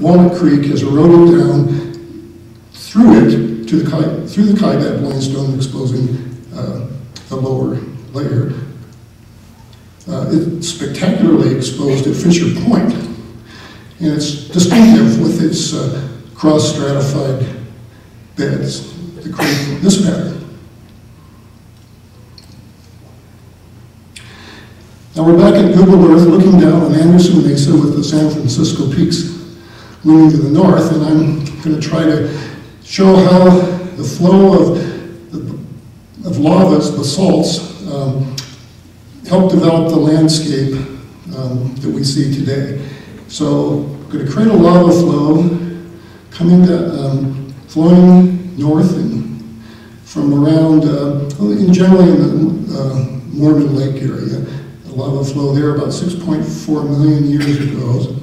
Walnut Creek has eroded down through it to through the Kaibab limestone, exposing the lower layer. It's spectacularly exposed at Fisher Point, and it's distinctive with its cross-stratified beds that create this pattern. Now we're back at Google Earth looking down on Anderson Mesa with the San Francisco Peaks looming to the north, and I'm going to try to show how the flow of lavas, basalts, help develop the landscape that we see today. So I'm going to create a lava flow coming down, flowing north and from around, generally in the Mormon Lake area. The lava flow there about 6.4 million years ago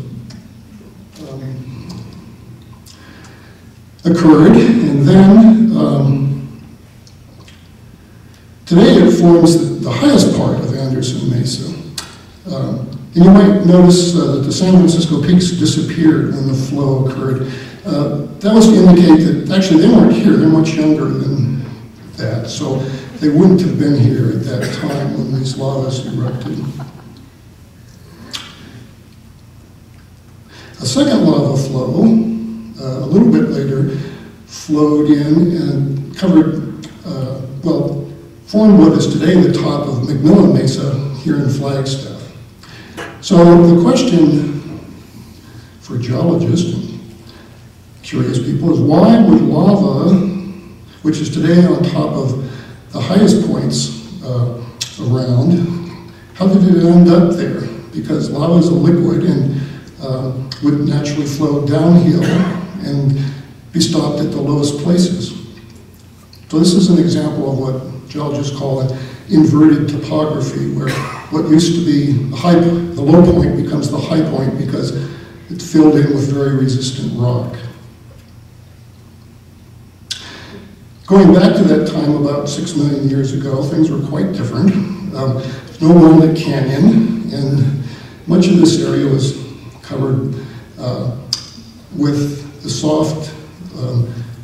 occurred, and then today it forms the highest part of Anderson Mesa. And you might notice that the San Francisco Peaks disappeared when the flow occurred. That was to indicate that actually they weren't here, they're much younger than that, so they wouldn't have been here at that time when these lavas erupted. A second lava flow, a little bit later, flowed in and covered, formed what is today the top of McMillan Mesa here in Flagstaff. So the question for geologists and curious people is, why would lava, which is today on top of the highest points around, how did it end up there? Because lava is a liquid and would naturally flow downhill and be stopped at the lowest places. So this is an example of what geologists call an inverted topography, where what used to be the low point becomes the high point because it's filled in with very resistant rock. Going back to that time about 6 million years ago, things were quite different. There's no Walnut Canyon, and much of this area was covered with the soft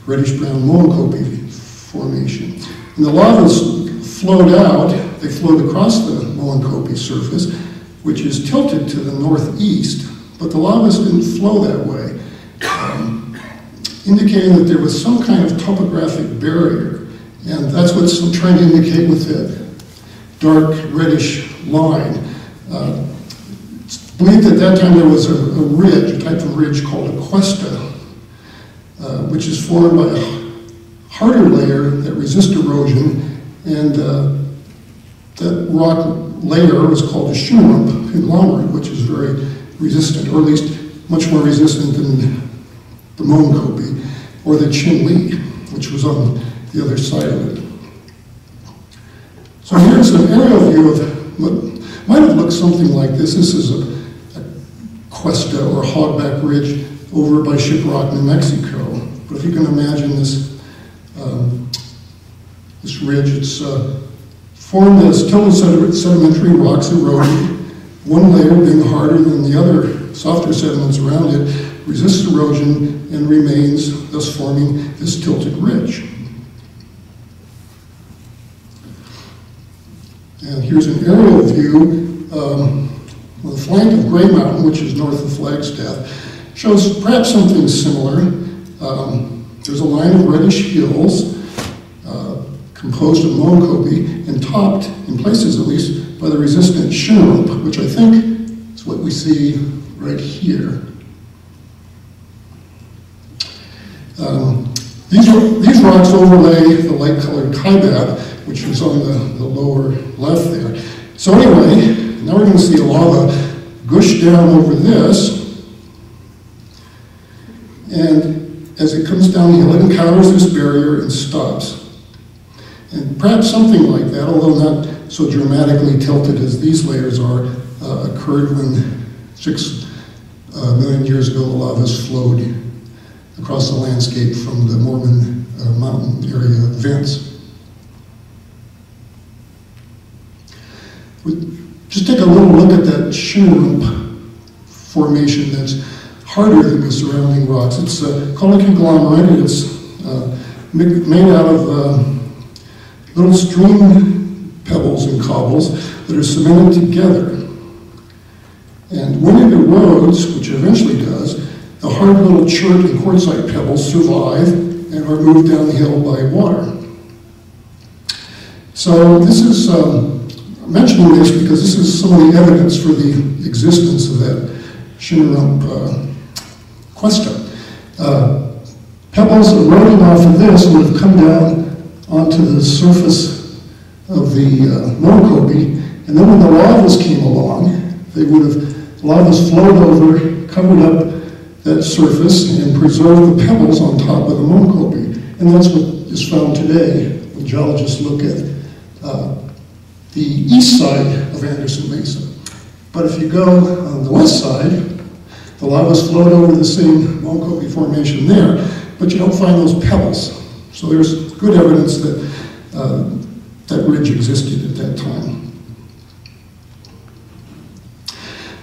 reddish-brown Moenkopi formation. And the lavas flowed out, they flowed across the Moenkopi surface, which is tilted to the northeast, but the lavas didn't flow that way, indicating that there was some kind of topographic barrier. And that's what I'm trying to indicate with the dark reddish line. It's believed at that time there was a ridge, a type of ridge called a cuesta, which is formed by a harder layer that resists erosion, and that rock layer was called a shunrump conglomerate, which is very resistant, or at least much more resistant than the Moenkopi, or the Chinle, which was on the other side of it. So here's an aerial view of what might have looked something like this. This is a cuesta, or hogback ridge, over by Shiprock, New Mexico. But if you can imagine this, this ridge, it's formed as tilted sedimentary rocks eroded, one layer being harder than the other softer sediments around it, resists erosion and remains, thus forming this tilted ridge. And here's an aerial view on the flank of Gray Mountain, which is north of Flagstaff. Shows perhaps something similar. There's a line of reddish hills composed of Moenkopi and topped, in places at least, by the resistant shunrump, which I think is what we see right here. These rocks overlay the light-colored Kaibab, which is on the lower left there. So anyway, now we're going to see a lava gush down over this, and as it comes downhill, it encounters this barrier and stops. And perhaps something like that, although not so dramatically tilted as these layers are, occurred when 6 million years ago the lavas flowed across the landscape from the Mormon mountain area vents. Just take a little look at that shunrump formation that's harder than the surrounding rocks. It's called a conglomerate. It's made out of little stream pebbles and cobbles that are cemented together. And when it erodes, which it eventually does, the hard little chert and quartzite pebbles survive and are moved down the hill by water. So this is, I'm mentioning this because this is some of the evidence for the existence of that Shinnerump cuesta. Pebbles eroding off of this would have come down onto the surface of the Monocopi, and then when the lavas came along, they would have, lavas flowed over, covered up that surface, and preserved the pebbles on top of the Monocopi. And that's what is found today when geologists look at the east side of Anderson Mesa. But if you go on the west side, the lavas flowed over the same Monocopi formation there, but you don't find those pebbles. So there's good evidence that that ridge existed at that time.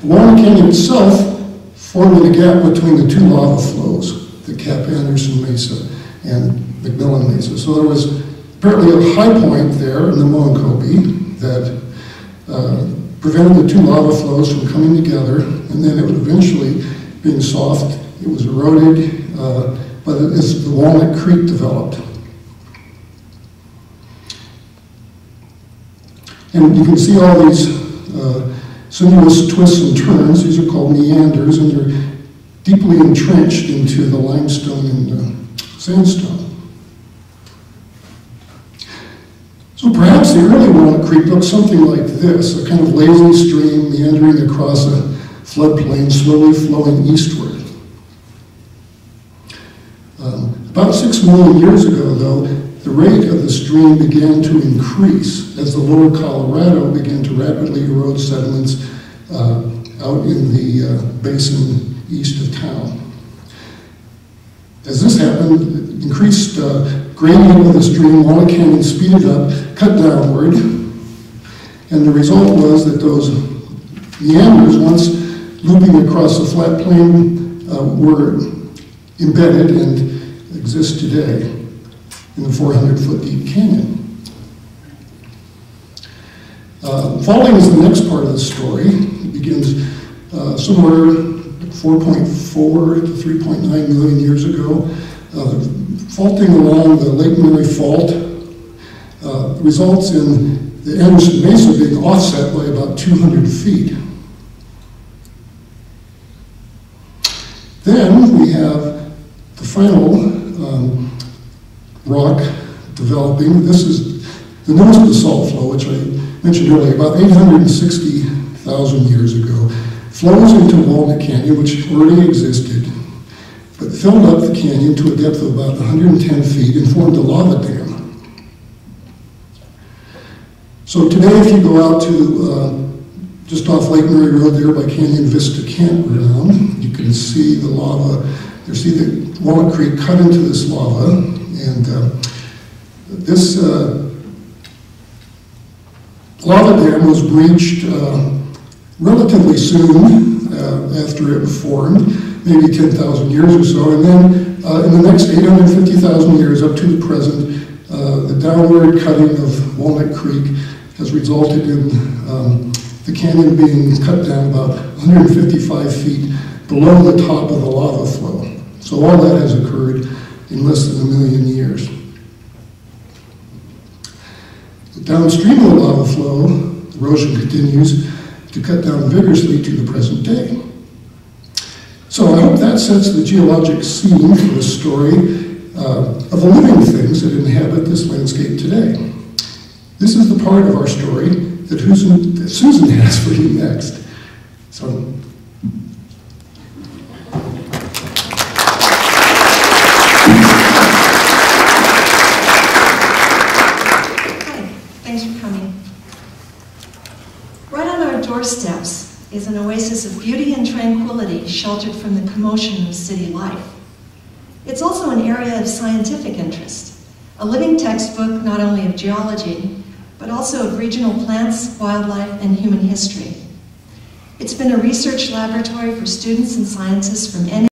The Walnut Canyon itself formed in a gap between the two lava flows that cap Anderson Mesa and McMillan Mesa. So there was apparently a high point there in the Monocopi that prevented the two lava flows from coming together, and then it would eventually, being soft, it was eroded, but as the Walnut Creek developed. And you can see all these sinuous twists and turns. These are called meanders, and they're deeply entrenched into the limestone and sandstone. So perhaps the early Walnut Creek looked something like this, a kind of lazy stream meandering across a floodplain, slowly flowing eastward. About 6 million years ago, though, the rate of the stream began to increase as the lower Colorado began to rapidly erode sediments out in the basin east of town. As this happened, increased gradient of the stream, Walnut Canyon speeded up, cut downward, and the result was that those meanders, once looping across a flat plain, were embedded and exist today in the 400-foot deep canyon. Falling is the next part of the story. It begins somewhere 4.4 to 3.9 million years ago. Faulting along the Lake Mary Fault results in the Anderson Mesa being offset by about 200 feet. Then we have the final rock developing. This is the newest basalt flow, which I mentioned earlier, about 860,000 years ago, flows into Walnut Canyon, which already existed, but filled up the canyon to a depth of about 110 feet and formed a lava dam. So today, if you go out to just off Lake Mary Road there by Canyon Vista Campground, you can see the lava. You see the Walnut Creek cut into this lava, and this lava dam was breached relatively soon after it formed, maybe 10,000 years or so, and then in the next 850,000 years up to the present, the downward cutting of Walnut Creek has resulted in the canyon being cut down about 155 feet below the top of the lava flow. So all that has occurred in less than 1 million years. Downstream of the lava flow, erosion continues to cut down vigorously to the present day. So I hope that sets the geologic scene for the story of the living things that inhabit this landscape today. This is the part of our story that Susan has for you next. So. Doorsteps is an oasis of beauty and tranquility sheltered from the commotion of city life. It's also an area of scientific interest, a living textbook not only of geology, but also of regional plants, wildlife, and human history. It's been a research laboratory for students and scientists from